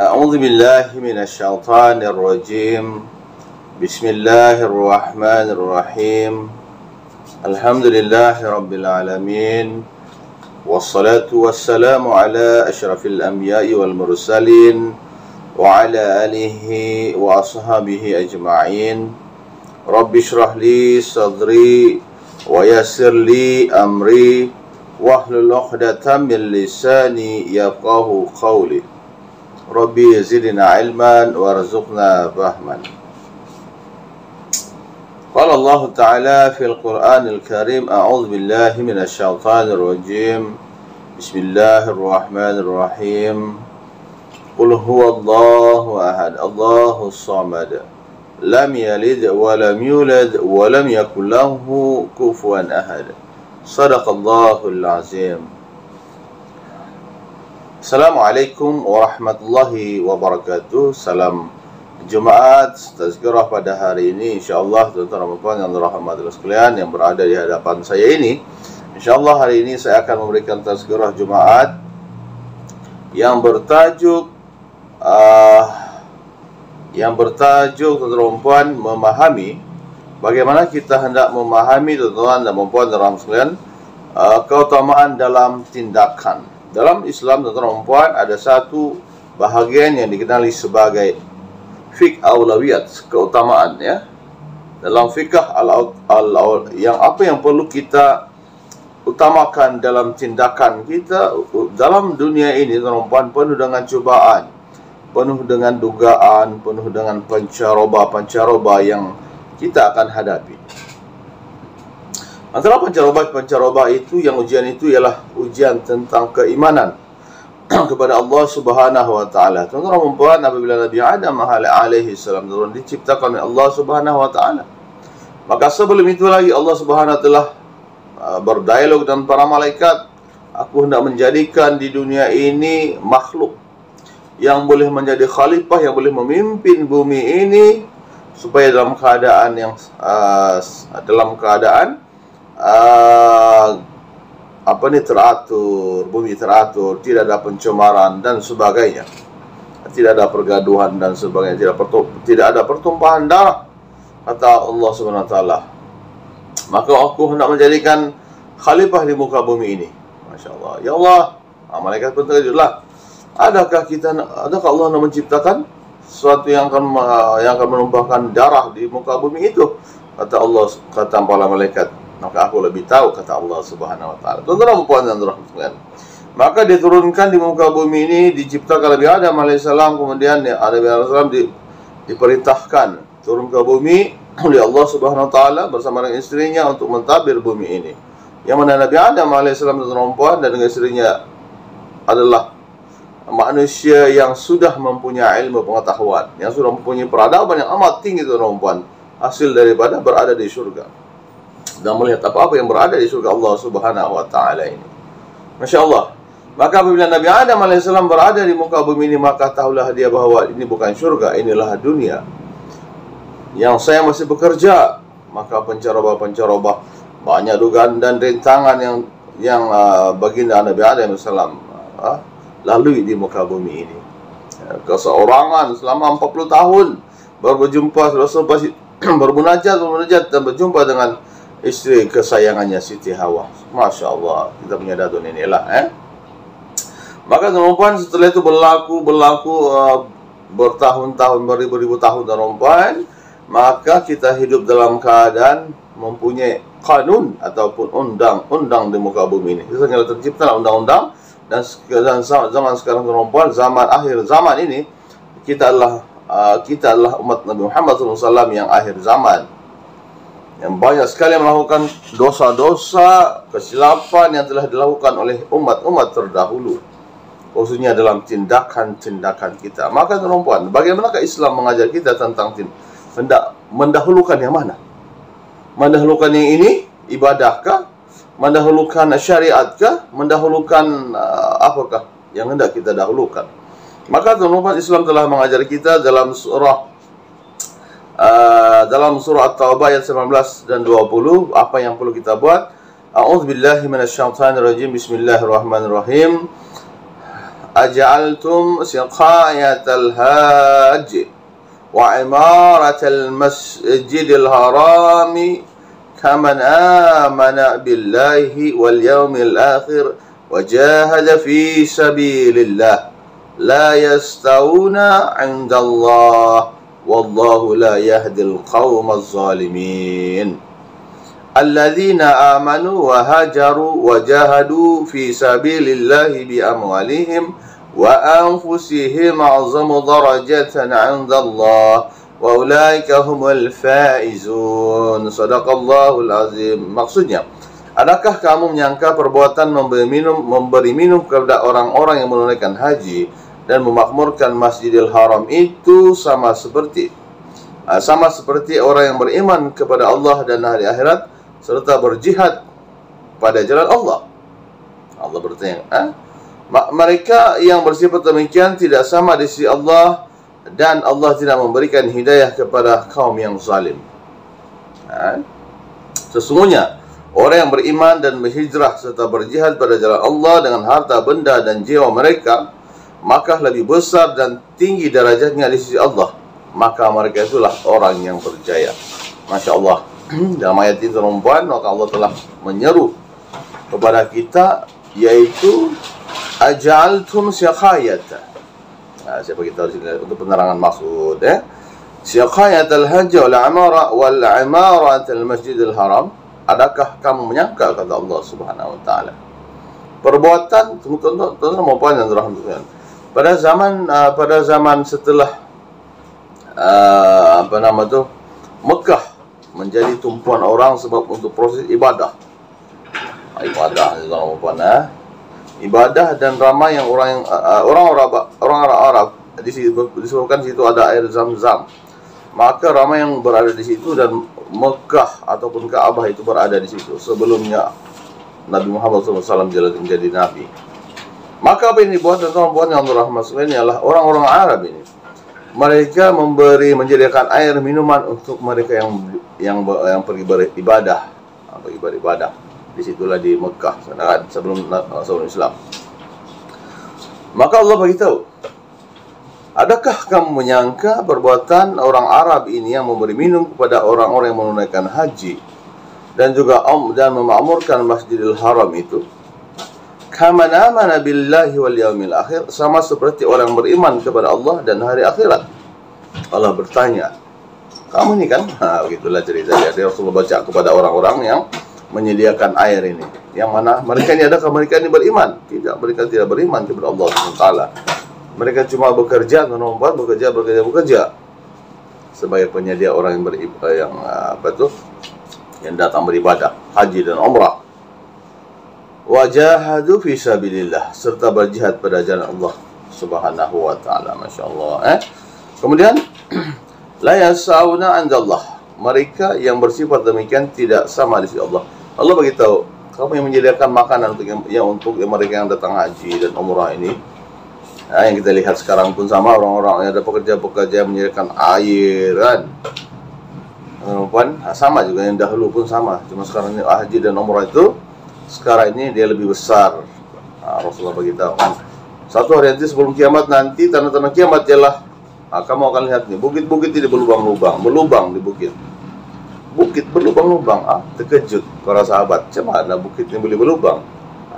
أعوذ بالله من الشيطان الرجيم. بسم الله الرحمن الرحيم. الحمد لله رب العالمين، والصلاة والسلام على أشرف الأنبياء والمرسلين وعلى آله وأصحابه أجمعين. رب اشرح لي صدري ويسر لي أمري واحلل عقدة من لساني يفقهوا قولي. ربي زدنا علما وارزقنا فهما. قال الله تعالى في القرآن الكريم: أعوذ بالله من الشيطان الرجيم. بسم الله الرحمن الرحيم. قل هو الله أحد الله الصمد لم يلد ولم يولد ولم يكن له كفوا أحد. صدق الله العظيم. Assalamualaikum warahmatullahi wabarakatuh. Salam Jumaat Tazkirah pada hari ini, insyaAllah tuan-tuan dan puan yang dirahmati Allah sekalian yang berada di hadapan saya ini. InsyaAllah hari ini saya akan memberikan Tazkirah Jumaat yang bertajuk tuan-tuan dan puan memahami bagaimana kita hendak memahami tuan-tuan dan puan dan sekalian keutamaan dalam tindakan. Dalam Islam, tuan-tuan dan puan, ada satu bahagian yang dikenali sebagai fiqh aulawiyat, keutamaan ya. Dalam fiqh yang apa yang perlu kita utamakan dalam tindakan kita dalam dunia ini, tuan-tuan dan puan, penuh dengan cubaan, penuh dengan dugaan, penuh dengan pancaroba yang kita akan hadapi. Antara pancaroba itu, yang ujian itu ialah ujian tentang keimanan kepada Allah Subhanahu wa taala. Tuan-tuan dan puan, apabila Nabi Adam alaihi salam diciptakan oleh Allah Subhanahu wa taala, maka sebelum itu lagi Allah Subhanahu wa taala berdialog dengan para malaikat. Aku hendak menjadikan di dunia ini makhluk yang boleh menjadi khalifah, yang boleh memimpin bumi ini, supaya dalam keadaan teratur, bumi teratur, tidak ada pencemaran dan sebagainya, tidak ada pergaduhan dan sebagainya, tidak ada pertumpahan darah, kata Allah Subhanahu wa taala. Maka aku hendak menjadikan khalifah di muka bumi ini. Masya Allah. Ya Allah, malaikat pun terkejutlah. Adakah Allah nak menciptakan sesuatu yang akan menumpahkan darah di muka bumi itu? Kata para malaikat, maka aku lebih tahu, kata Allah Subhanahu wa taala. Tuan-tuan dan puan yang dirahmati, maka diturunkan di muka bumi ini, diciptakan Nabi Adam alaihissalam, kemudian Nabi Adam alaihissalam diperintahkan turun ke bumi oleh Allah Subhanahu wa taala bersama dengan istrinya untuk mentadbir bumi ini. Yang mana Nabi Adam alaihissalam dan dengan istrinya adalah manusia yang sudah mempunyai ilmu pengetahuan, yang sudah mempunyai peradaban yang amat tinggi, tuan-tuan dan puan, hasil daripada berada di surga dan melihat apa-apa yang berada di surga Allah Subhanahu wa taala ini. Masya Allah. Maka apabila Nabi Adam alaihissalam berada di muka bumi ini, maka tahulah dia bahawa ini bukan surga, inilah dunia yang saya masih bekerja. Maka pencaroba banyak dugaan dan rintangan yang baginda Nabi Adam alaihissalam lalui di muka bumi ini. Keseorangan selama 40 tahun baru berjumpa, bermunajat dan berjumpa dengan isteri kesayangannya Siti Hawa. Masya Allah, kita punya datuk inilah. Maka tuan-tuan, setelah itu berlaku bertahun-tahun, beribu-ribu tahun, tuan-tuan, maka kita hidup dalam keadaan mempunyai kanun ataupun undang-undang di muka bumi ini. Setelah tercipta undang-undang, dan zaman sekarang, tuan-tuan, zaman akhir zaman ini, kita adalah umat Nabi Muhammad SAW yang akhir zaman, yang banyak sekali melakukan dosa-dosa, kesilapan yang telah dilakukan oleh umat-umat terdahulu, khususnya dalam tindakan-tindakan kita. Maka tuan-tuan, bagaimanakah Islam mengajar kita tentang hendak mendahulukan yang mana? Mendahulukan yang ini, ibadahkah? Mendahulukan syariatkah? Mendahulukan apakah yang hendak kita dahulukan? Maka tuan-tuan, Islam telah mengajar kita dalam surah At-Taubah ayat 19 dan 20 apa yang perlu kita buat. A'udzubillahi minasyaitonirrajim. Bismillahirrahmanirrahim. aj'altum siqayatal hajj wa imaratal masjidil harami kaman amana billahi wal yawmil akhir wa jahada fi sabilillah la yastawuna 'indallah wallahu la yahdil qawmaz zalimin. Alladzina amanu wa hajaru wa jahadu fi sabilillahi bi amwalihim wa anfusihim a'zamu darajatan 'indallah wa ulaika humul faizun. Shadaqallahul azim. Maksudnya, adakah kamu menyangka perbuatan memberi minum kepada orang-orang yang menunaikan haji dan memakmurkan Masjidil Haram itu sama seperti orang yang beriman kepada Allah dan hari akhirat serta berjihad pada jalan Allah? Allah bertanya, mereka yang bersifat demikian tidak sama di sisi Allah, dan Allah tidak memberikan hidayah kepada kaum yang zalim. Sesungguhnya orang yang beriman dan berhijrah serta berjihad pada jalan Allah dengan harta benda dan jiwa mereka, maka lebih besar dan tinggi derajatnya di sisi Allah. Maka mereka itulah orang yang berjaya. Masya Allah. Dalam ayat ini tuan-tuan, maka Allah telah menyeru kepada kita, yaitu aj'altum siqayata. Saya beritahu sini untuk penerangan maksud, siqayatal hajj wal imaratal masjidil haram. Adakah kamu menyangka, kata Allah Subhanahu wa taala, perbuatan tuan-tuan mau panjang rahmatullah. Pada zaman setelah Mekah menjadi tumpuan orang sebab untuk proses ibadah, ibadah dan ramai yang orang Arab disebabkan situ ada air Zam-Zam, maka ramai yang berada di situ, dan Mekah ataupun Ka'bah itu berada di situ sebelumnya Nabi Muhammad SAW menjadi Nabi. Maka apa yang dibuat tuan-tuan yang rahmat sekalian ialah orang-orang Arab ini, mereka menyediakan air minuman untuk mereka yang pergi beribadah, disitulah di Mekah sebelum Islam. Maka Allah beritahu, adakah kamu menyangka perbuatan orang Arab ini yang memberi minum kepada orang-orang yang menunaikan haji dan juga memakmurkan Masjidil Haram itu, kaman amana billahi wal yaumil akhir, sama seperti orang beriman kepada Allah dan hari akhirat. Allah bertanya, kamu ini kan, begitulah cerita dia. Rasulullah baca kepada orang-orang yang menyediakan air ini, yang mana mereka ini, adakah mereka ini beriman? Tidak, mereka tidak beriman kepada Allah SWT. Mereka cuma bekerja sebagai penyedia orang yang yang datang beribadah haji dan umrah. Wajahadu fi sabilillah, serta berjihad pada jalan Allah Subhanahu wa taala. Masya-Allah. Kemudian la yasauna 'indallah, mereka yang bersifat demikian tidak sama di sisi Allah. Allah beritahu, kamu yang menyediakan makanan untuk mereka yang datang haji dan umrah ini, yang kita lihat sekarang pun sama, orang-orang yang ada pekerja-pekerja yang menyediakan airan, sama juga yang dahulu pun sama. Cuma sekarang ini haji dan umrah itu sekarang ini dia lebih besar. Rasulullah beritahu kan, satu hari nanti sebelum kiamat nanti, tanda-tanda kiamat ialah, kamu akan lihat nih, bukit-bukit ini berlubang di bukit berlubang-lubang. Terkejut para sahabat, macam mana bukit ini boleh berlubang?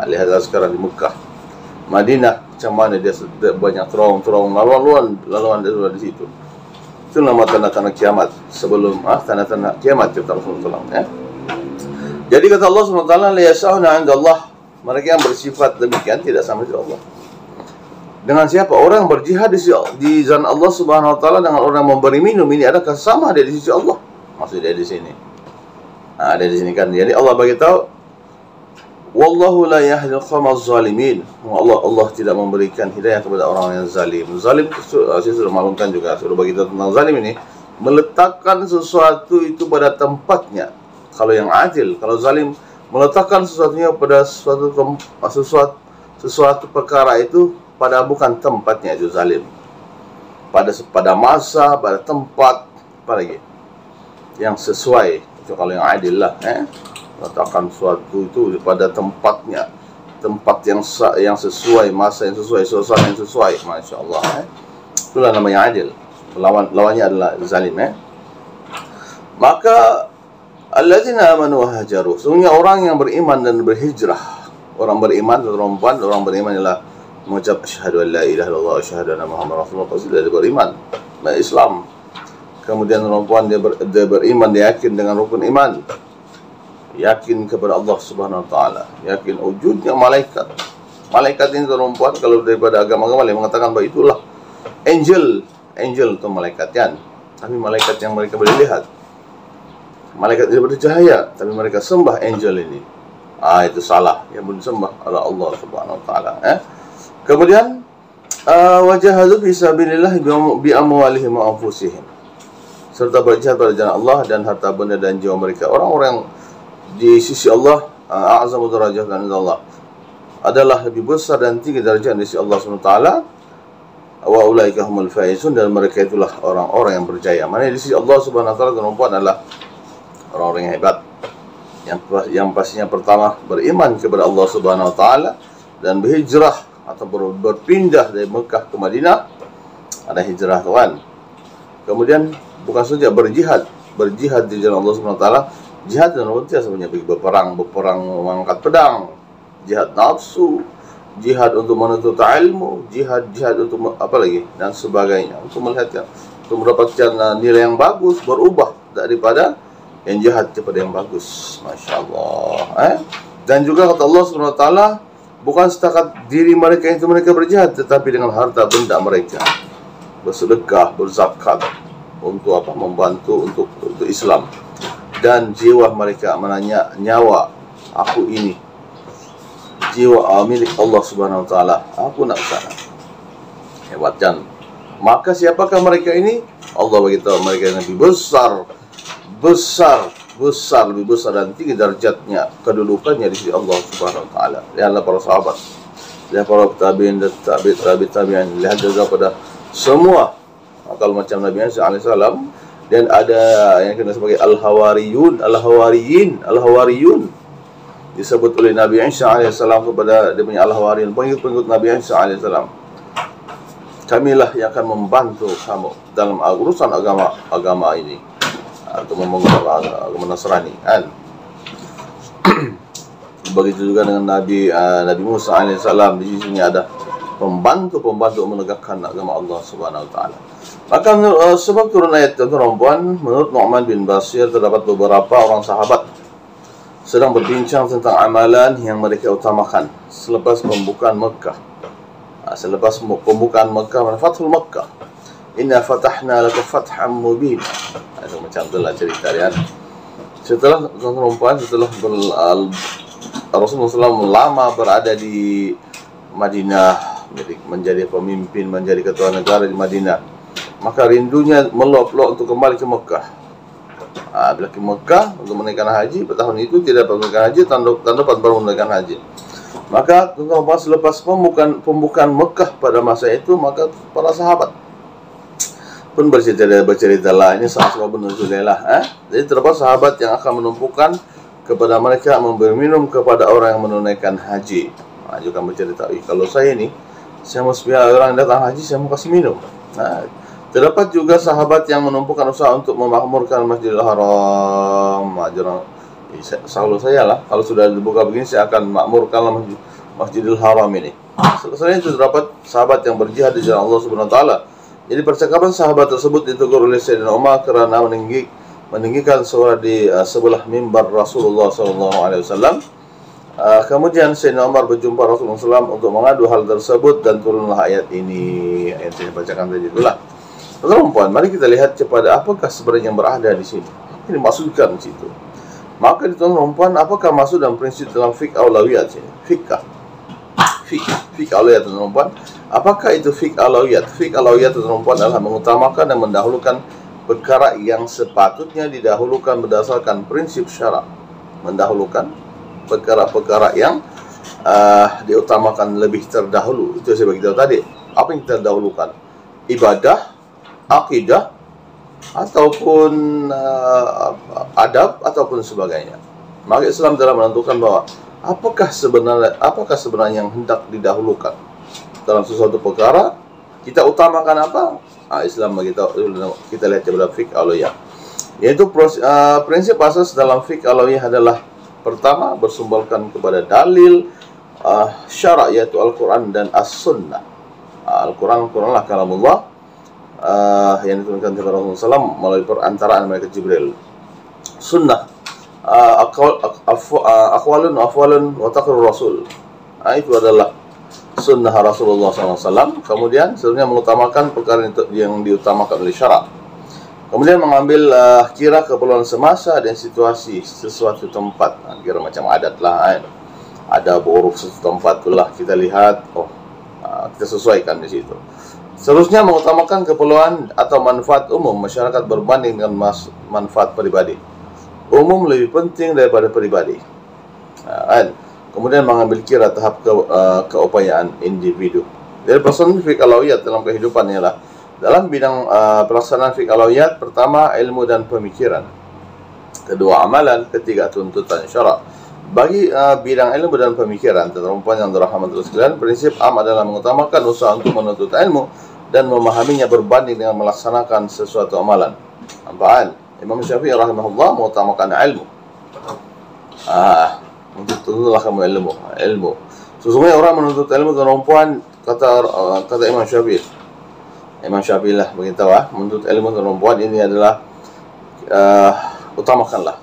Lihatlah sekarang di Mekah, Madinah, macam mana dia banyak terowong-terowong, laluan dia di situ. Itu nama tanda-tanda kiamat sebelum tanda-tanda kiamat kata Rasulullah SAW. Jadi kata Allah SWT, la yas'una 'indallah, mereka yang bersifat demikian tidak sama dengan Allah. Dengan siapa? Orang yang berjihad di jalan Allah Subhanahu wa taala dengan orang yang memberi minum ini, adakah sama dia di sisi Allah? Maksud dia di sini. Ada di sini kan. Jadi Allah bagi tahu, wallahu la yahdil qawmaz zalimin. Allah tidak memberikan hidayah kepada orang yang zalim. Zalim, saya sudah maklumkan juga, sudah bagi tahu tentang zalim ini, meletakkan sesuatu itu pada tempatnya. Kalau yang adil, kalau zalim meletakkan sesuatunya pada sesuatu perkara itu pada bukan tempatnya, itu zalim. Pada masa, pada tempat, apa lagi yang sesuai, itu kalau yang adil lah, letakkan sesuatu itu pada tempatnya, tempat yang sesuai, masa yang sesuai, suasana yang sesuai. Masya Allah. Itulah namanya adil. Lawannya adalah zalim. Maka alladzina amanu wa hajaru, sesungguhnya orang yang beriman dan berhijrah. Orang beriman, perempuan, orang beriman ialah mengucap asyhadu an la ilaha illallah wa asyhadu anna muhammadar rasulullah. Pasti dia beriman, Islam. Kemudian perempuan dia beriman, dia yakin dengan rukun iman, yakin kepada Allah Subhanahu wa taala, yakin wujudnya malaikat. Malaikat ini perempuan kalau daripada agama-agama lain mengatakan bahawa itulah angel atau malaikat kan. Tapi malaikat yang mereka boleh lihat, malaikat tidak bercahaya, tapi mereka sembah angel ini. Itu salah. Yang disembah adalah Allah Subhanahu wa taala. Kemudian wajahadu fi sabilillah bi amwalihim wa anfusihim, serta berjihad pada jalan Allah dan harta benda dan jiwa mereka. Orang-orang yang di sisi Allah a'zamu darajatan inda Allah, adalah lebih besar dan tinggi darjah di sisi Allah Subhanahu wa taala. Wa ulaika humul faizun, dan mereka itulah orang-orang yang berjaya. Maknanya di sisi Allah Subhanahu wa taala perempuan adalah orang-orang yang hebat. Yang pastinya pertama beriman kepada Allah Subhanahu wa taala dan berhijrah atau berpindah dari Mekah ke Madinah. Ada hijrah, kawan. Kemudian bukan saja berjihad di jalan Allah Subhanahu wa taala. Jihad dan arti sebenarnya berperang mengangkat pedang, jihad nafsu, jihad untuk menuntut ilmu, jihad untuk apa lagi dan sebagainya, untuk melihat untuk mendapatkan nilai yang bagus, berubah daripada yang jahat kepada yang bagus. Masya Allah. Dan juga kata Allah Subhanahu wa taala, bukan setakat diri mereka itu mereka berjihad, tetapi dengan harta benda mereka bersedekah, berzakat untuk apa? Membantu untuk Islam. Dan jiwa mereka, menanya nyawa aku ini jiwa milik Allah Subhanahu wa taala, aku nak sana. Hebat kan? Maka siapakah mereka ini? Allah beritahu mereka yang lebih besar lebih besar dan tinggi derajatnya, kedudukannya di sisi Allah Subhanahu wa taala. Lihatlah para sahabat, lihat para tabi'in dan tabi'in, lihat juga pada semua kalau macam Nabi Isa alaihissalam. Dan ada yang dikenal sebagai al-hawariyun disebut oleh Nabi Isa alaihissalam kepada dia punya al-hawariyun, pengikut Nabi Isa alaihissalam. Kamilah yang akan membantu kamu dalam urusan agama ini, atau membangun agama Nasrani kan. Begitu juga dengan Nabi Musa alaihissalam, di sini ada pembantu menegakkan agama Allah Subhanahu wa taala. Maka sebab turun ayat perempuan, menurut Nu'man bin Bashir terdapat beberapa orang sahabat sedang berbincang tentang amalan yang mereka utamakan selepas pembukaan Mekah. Selepas pembukaan Mekah, Fathul Mekah, inna fatahna laka fatham mubin. Itu macam itulah cerita dia. Setelah Rasulullah SAW lama berada di Madinah, menjadi pemimpin, menjadi ketua negara di Madinah, maka rindunya meluap-luap untuk kembali ke Mekah. Bila ke Mekah untuk menunaikan haji, pada tahun itu tidak dapat menunaikan haji, tahun depan baru menunaikan haji. Maka tuan-tuan selepas pembukaan Mekah pada masa itu, maka para sahabat pun bercerita lah, ini sahabat nuzulillah. Jadi terdapat sahabat yang akan menumpukan kepada mereka memberi minum kepada orang yang menunaikan haji. Juga bercerita, kalau saya ni, saya mau biar orang datang haji, saya mau kasih minum. Terdapat juga sahabat yang menumpukan usaha untuk memakmurkan Masjidil Haram. Selalu saya lah, kalau sudah dibuka begini, saya akan makmurkan Masjidil Haram ini. Selain itu terdapat sahabat yang berjihad di jalan Allah Subhanahu wa taala. Jadi percakapan sahabat tersebut ditegur oleh Sayyidina Umar kerana meninggikan suara di sebelah mimbar Rasulullah SAW. Kemudian Sayyidina Umar berjumpa Rasulullah SAW untuk mengadu hal tersebut, dan turunlah ayat ini. Ayat yang saya bacakan tadi itulah. Perempuan, mari kita lihat kepada apakah sebenarnya yang berada di sini. Ini maksudkan di situ. Maka di perempuan, apakah maksud dan prinsip dalam fiqh aulawiyat ini? Fiqh aulawiyat perempuan. Apakah itu fiqh aulawiyat? Fiqh aulawiyat perempuan adalah mengutamakan dan mendahulukan perkara yang sepatutnya didahulukan berdasarkan prinsip syarak. Mendahulukan perkara-perkara yang diutamakan lebih terdahulu. Itu saya beritahu tadi. Apa yang terdahulukan? Ibadah, akidah, ataupun adab, ataupun sebagainya. Maka Islam telah menentukan bahwa apakah sebenarnya yang hendak didahulukan dalam sesuatu perkara? Kita utamakan apa? Islam kita lihat dalam fiqh alawiyah, yaitu prinsip asas dalam fiqh alawiyah adalah pertama bersumberkan kepada dalil syarak, yaitu Al-Quran dan As-Sunnah. Al-Quran lah kalamullah yang diturunkan kepada Rasulullah SAW melalui perantaraan malaikat Jibril. Sunnah aqwalun wa taqrir Rasul. Itu adalah sunnah Rasulullah SAW. Kemudian sebenarnya mengutamakan perkara yang diutamakan oleh syarak. Kemudian mengambil kira keperluan semasa dan situasi sesuatu tempat. Kira macam adat lah, ada buruk sesuatu tempat itulah kita lihat, kita sesuaikan di situ. Seterusnya mengutamakan keperluan atau manfaat umum masyarakat berbanding dengan manfaat pribadi. Umum lebih penting daripada pribadi. Kemudian mengambil kira tahap keupayaan individu. Dari pelaksanaan fiqh alawiyat dalam kehidupan ialah dalam bidang pelaksanaan fiqh alawiyat, pertama ilmu dan pemikiran, kedua amalan, ketiga tuntutan syarak. Bagi bidang ilmu dan pemikiran, tuan-tuan yang dirahmati sekalian, prinsip am adalah mengutamakan usaha untuk menuntut ilmu dan memahaminya berbanding dengan melaksanakan sesuatu amalan. Apaan? Imam Syafi'i rahimahullah mengutamakan ilmu. Menuntutlah kamu ilmu. Sesungguhnya orang menuntut ilmu, tuan-tuan, kata Imam Syafi'i. Imam Syafi'i lah beritahu, menuntut ilmu, tuan-tuan, ini adalah utamakanlah.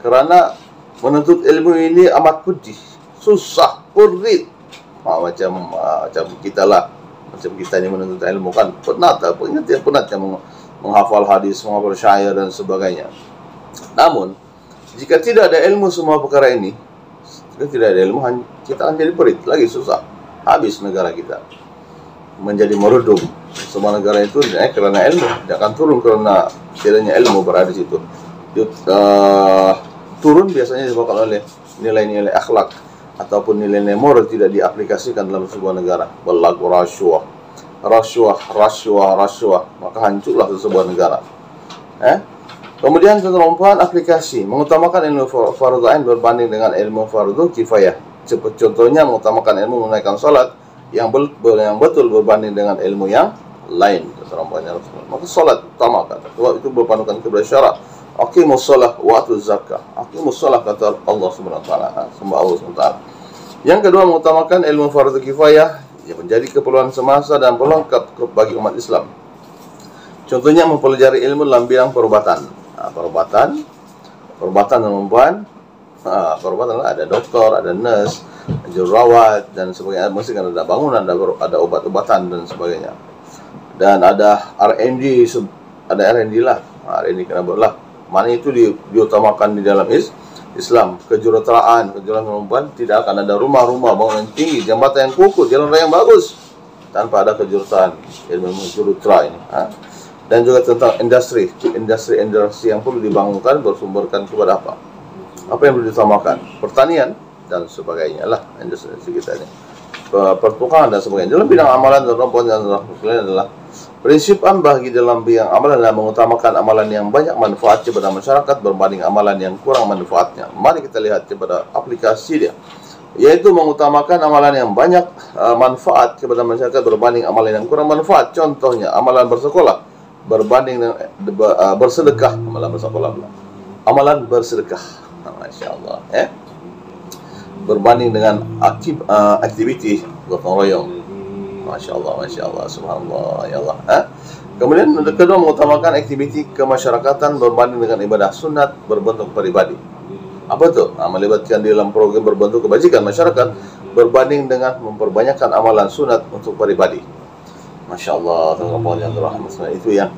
Kerana menuntut ilmu ini amat pedih, susah, perit. Macam kita lah, macam kita ni menuntut ilmu kan penat menghafal hadis, menghafal syair dan sebagainya. Namun jika tidak ada ilmu semua perkara ini, jika tidak ada ilmu, kita akan jadi perit lagi, susah, habis negara kita menjadi merudum. Semua negara itu kerana ilmu, dia akan turun kerana tidaknya ilmu berada di situ. Turun biasanya disebabkan oleh nilai-nilai akhlak ataupun nilai-nilai moral tidak diaplikasikan dalam sebuah negara. Berlaku rasuah, maka hancurlah sebuah negara. Kemudian tuan-tuan, aplikasi mengutamakan ilmu fardu ain berbanding dengan ilmu fardu kifayah. Contohnya mengutamakan ilmu menunaikan salat yang betul berbanding dengan ilmu yang lain. Maka salat utamakan, itu berpandukan kepada syarak. Aqimus shalah wa atuz zakah. Aqimus shalah kata Allah Subhanahu wa taala, sembah Allah Subhanahu wa taala. Yang kedua, mengutamakan ilmu fardu kifayah yang menjadi keperluan semasa dan pelengkap bagi umat Islam. Contohnya mempelajari ilmu dalam bidang perubatan. Perubatan teman-teman. Perubatan lah, ada doktor, ada nurse, jururawat dan sebagainya. Mesti kan ada bangunan, ada obat-obatan dan sebagainya. Dan ada R&D, lah. R&D kenapa lah? Mana itu diutamakan di dalam Islam. Kejuruteraan perempuan, tidak akan ada rumah-rumah bangunan tinggi, jambatan yang kukuh, jalan raya yang bagus tanpa ada kejuruteraan, ilmu jurutera ini. Dan juga tentang industri yang perlu dibangunkan bersumberkan kepada apa yang perlu diutamakan, pertanian dan sebagainya lah, industri kita ini, pertukangan dan sebagainya. Dalam bidang amalan dan perempuan yang adalah prinsip bagi dalam bidang amalan adalah mengutamakan amalan yang banyak manfaat kepada masyarakat berbanding amalan yang kurang manfaatnya. Mari kita lihat kepada aplikasi dia, yaitu mengutamakan amalan yang banyak manfaat kepada masyarakat berbanding amalan yang kurang manfaat. Contohnya amalan bersekolah berbanding dengan bersedekah. Amalan bersedekah, masya-Allah, berbanding dengan aktiviti gotong royong. Masya Allah, subhanallah, ya Allah. Kemudian kedua, mengutamakan aktiviti kemasyarakatan berbanding dengan ibadah sunat berbentuk pribadi. Apa itu? Melibatkan di dalam program berbentuk kebajikan masyarakat berbanding dengan memperbanyakkan amalan sunat untuk pribadi. Masya Allah, teman-teman yang dirahmati, itu yang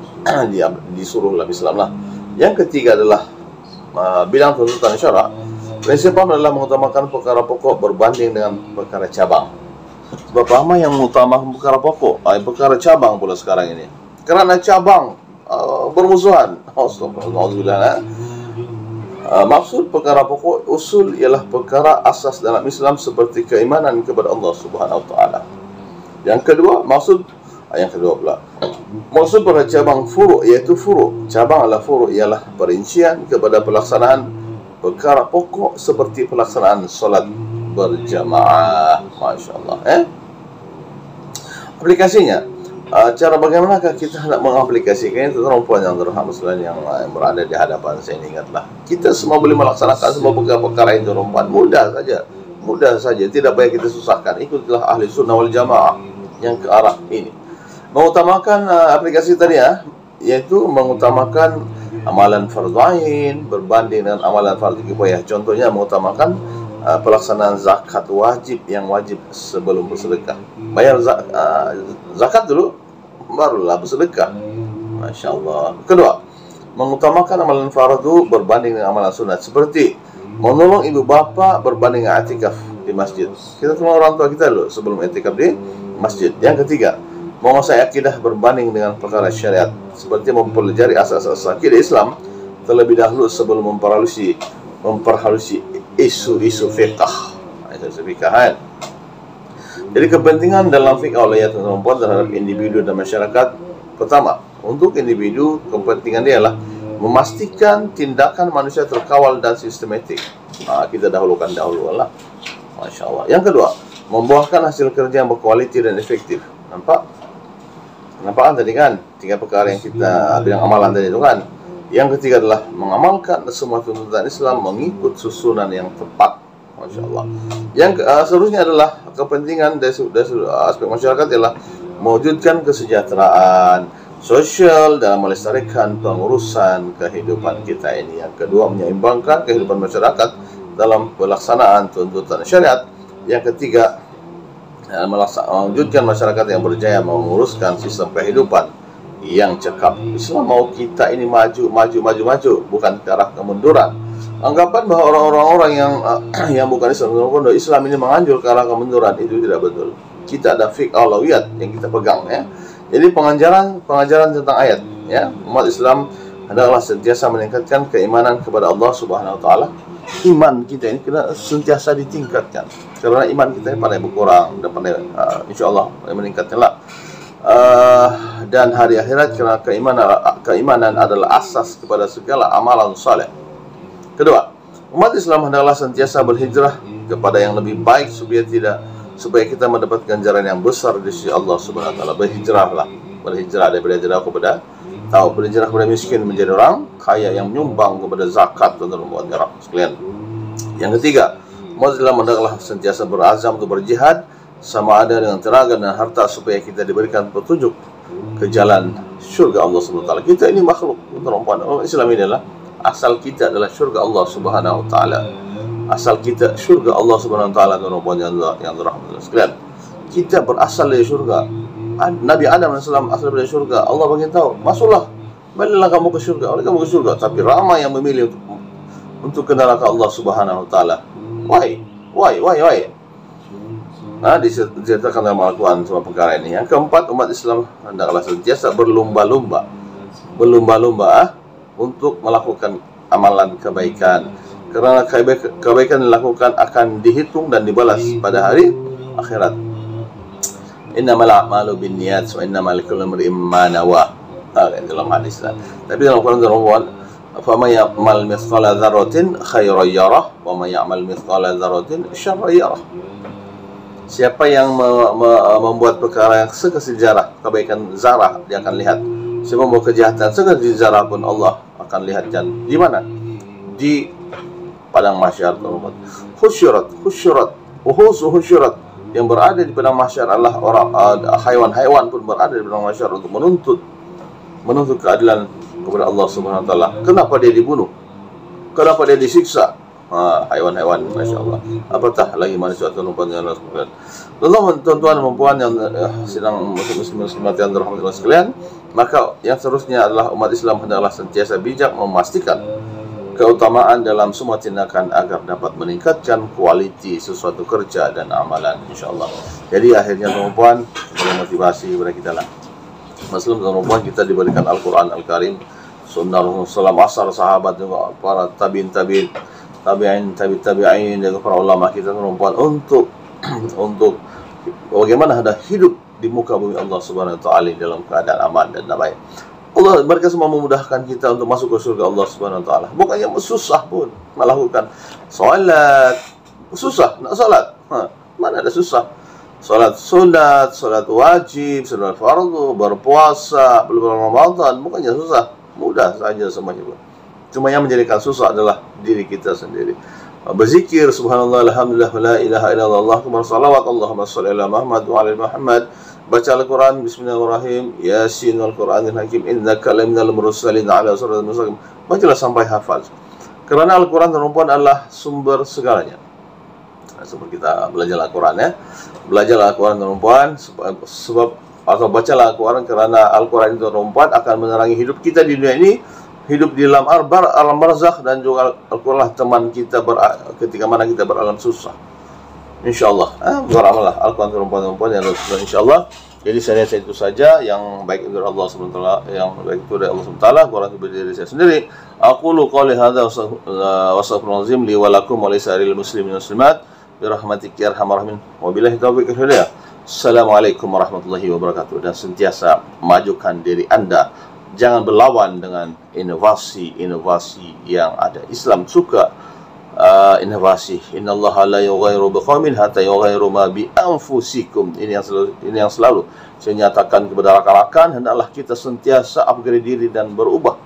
disuruh dalam Islam lah. Yang ketiga adalah bidang tuntutan syarak. Prinsip adalah mengutamakan perkara pokok berbanding dengan perkara cabang. Sebab ramai yang mengutamakan perkara pokok, perkara cabang pula sekarang ini. Kerana cabang bermusuhan. Alhamdulillah. Maksud perkara pokok usul ialah perkara asas dalam Islam seperti keimanan kepada Allah Subhanahu wa taala. Yang kedua pula, maksud perkara cabang furu', iaitu furu'. Cabang adalah furu', ialah perincian kepada pelaksanaan perkara pokok seperti pelaksanaan solat berjamaah. Masya Allah. Aplikasinya, cara bagaimanakah kita hendak mengaplikasikannya? Tuan-tuan puan yang dirahmati sekalian yang berada di hadapan saya ini, ingatlah, kita semua boleh melaksanakan semua perkara itu, tuan-tuan. Mudah saja, tidak payah kita susahkan. Ikutilah ahli sunnah wal jamaah yang ke arah ini. Mengutamakan aplikasi tadi yaitu mengutamakan amalan fardhu ain berbanding dengan amalan fardhu kifayah. Contohnya mengutamakan pelaksanaan zakat wajib yang wajib sebelum bersedekah. Bayar zakat dulu, barulah bersedekah. Masya Allah. Kedua, mengutamakan amalan fardu berbanding dengan amalan sunat, seperti menolong ibu bapa berbanding dengan i'tikaf di masjid. Kita tolong orang tua kita dulu sebelum i'tikaf di masjid. Yang ketiga, menguasai akidah berbanding dengan perkara syariat, seperti mempelajari asas-asas akidah Islam terlebih dahulu sebelum memperhalusi isu-isu fiqh. Jadi kepentingan dalam fiqh awliyat terhadap individu dan masyarakat. Pertama, untuk individu kepentingan dia adalah memastikan tindakan manusia terkawal dan sistematik. Kita dahulukan lah. Masya Allah. Yang kedua, membuahkan hasil kerja yang berkualiti dan efektif. Nampak kan tadi kan? 3 perkara yang kita bilang amalan tadi itu kan. Yang ketiga adalah mengamalkan semua tuntutan Islam mengikut susunan yang tepat. Masya Allah. Yang seterusnya adalah kepentingan dari aspek masyarakat adalah mewujudkan kesejahteraan sosial dalam melestarikan pengurusan kehidupan kita ini. Yang kedua, menyeimbangkan kehidupan masyarakat dalam pelaksanaan tuntutan syariat. Yang ketiga, mewujudkan masyarakat yang berjaya menguruskan sistem kehidupan yang cekap. Islam mau kita ini maju, bukan ke arah kemunduran. Anggapan bahwa orang-orang yang bukan Islam ini menganjur ke arah kemunduran, itu tidak betul. Kita ada fiqh aulawiyat yang kita pegang Jadi pengajaran tentang ayat umat Islam adalah sentiasa meningkatkan keimanan kepada Allah Subhanahu wa taala. Iman kita ini kena sentiasa ditingkatkan, karena iman kita ini pandai berkurang dan pandai insyaallah meningkatkanlah. Dan hari akhirat, kerana keimanan adalah asas kepada segala amalan saleh. Kedua, umat Islam hendaklah sentiasa berhijrah kepada yang lebih baik supaya kita mendapat ganjaran yang besar di sisi Allah Subhanahu wa taala. Berhijrah daripada jauh kepada berhijrah kepada miskin menjadi orang kaya yang menyumbang kepada zakat dan membuat jarak sekalian. Yang ketiga, umat Islam hendaklah sentiasa berazam untuk berjihad sama ada dengan tenaga dan harta supaya kita diberikan petunjuk ke jalan syurga Allah Subhanahu wa taala. Kita ini makhluk perempuan. Islam ini adalah asal kita adalah syurga Allah Subhanahu wa taala. Asal kita syurga Allah Subhanahu wa taala, perempuan yang dirahmati sekalian. Kita berasal dari syurga. Nabi Adam AS asal dari syurga. Allah beritahu, masuklah, baliklah kamu ke syurga. Oleh kamu ke syurga, tapi ramai yang memilih untuk ke neraka Allah Subhanahu wa taala. Why? Diceritakan dalam Al-Quran semua perkara ini. Yang keempat, umat Islam hendaklah sentiasa berlomba-lomba untuk melakukan amalan kebaikan, kerana kebaikan dilakukan akan dihitung dan dibalas pada hari akhirat. Innamal a'malu binniyat wa innamal likulli imrin ma nawa. Dalam hadis. Tapi dalam Al-Quran terang, "Faman ya'mal mithqala dzarratin khairan yarah wa man ya'mal mithqala dzarratin syarran yarah." Siapa yang membuat perkara yang sekecil zarah, kebaikan zarah, dia akan lihat. Siapa membuat kejahatan sekecil zarah pun Allah akan lihat. Dan di mana? Di padang mahsyar. Husyirat yang berada di padang mahsyar adalah orang haiwan-haiwan pun berada di padang mahsyar untuk menuntut keadilan kepada Allah Subhanahu wa taala. Kenapa dia dibunuh? Kenapa dia disiksa? Haiwan-haiwan, Masya Allah. Apatah lagi manusia tuan-tuan yang sekalian. Tuan-tuan dan puan yang sedang muslim-muslimat yang dirahmati sekalian, maka yang seterusnya adalah umat Islam hendaklah sentiasa bijak memastikan keutamaan dalam semua tindakan agar dapat meningkatkan kualiti sesuatu kerja dan amalan, insyaAllah. Jadi akhirnya tuan-tuan, motivasi kepada kita lah. Muslim tuan-tuan, kita diberikan Al-Quran Al-Karim, sunnah Rasulullah SAW, asar sahabat juga, para tabi'in, dan para ulama kita tuan-tuan, untuk bagaimana hendak hidup di muka bumi Allah Subhanahu wa taala dalam keadaan aman dan damai. Allah, mereka semua memudahkan kita untuk masuk ke surga Allah Subhanahu wa taala. Bukannya susah pun melakukan solat. Susah nak solat. Mana ada susah? Solat sunat, solat wajib, solat fardu, berpuasa, bulan Ramadan, bukannya susah. Mudah saja semuanya. Cuma yang menjadikan susah adalah diri kita sendiri. Berzikir subhanallah, alhamdulillah, la ilaha illallah, Allahumma salawat, Allahumma salli ala Muhammad wa ala Muhammad. Baca Al-Quran, bismillahirrahmanirrahim, Yasin wal-Quranil Hakim, innaka laminal mursalin ala siratal mustaqim. Bacalah sampai hafal. Kerana Al-Quran dan perempuan adalah sumber segalanya. Sebab kita belajar Al-Quran ya. Belajar Al-Quran dan perempuan sebab atau bacalah Al-Quran kerana Al-Quran itu perempuan akan menerangi hidup kita di dunia ini, hidup di dalam alam barzakh, dan juga Al-Quran lah teman kita ketika mana kita beralam susah. InsyaAllah beramallah Al-Quran perempuan yang Rasulullah insyaAllah. Jadi saya rasa itu saja yang baik dari Allah SWT, yang baik itu dari Allah SWT. Quran itu berdiri saya sendiri. Aqulu qawli hadza wa astaghfirullahalazim li wa lakum wa li sa'iril muslimin wal muslimat birahmatika ya arhamar rahimin. Wabillahi taufiq wal hidayah. Assalamualaikum warahmatullahi wabarakatuh. Dan sentiasa majukan diri Anda, jangan berlawan dengan inovasi-inovasi yang ada. Islam suka inovasi. Innallaha la yughayyiru biqaumin hatta yughayyiru ma bi anfusikum. Ini yang selalu saya nyatakan kepada rakan-rakan, hendaklah kita sentiasa upgrade diri dan berubah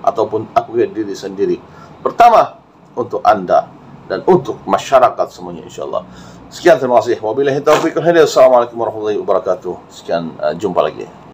ataupun upgrade diri sendiri. Pertama untuk Anda dan untuk masyarakat semuanya insyaallah. Sekian, terima kasih. Wabillahi taufiq wal hidayah. Assalamualaikum warahmatullahi wabarakatuh. Sekian, jumpa lagi.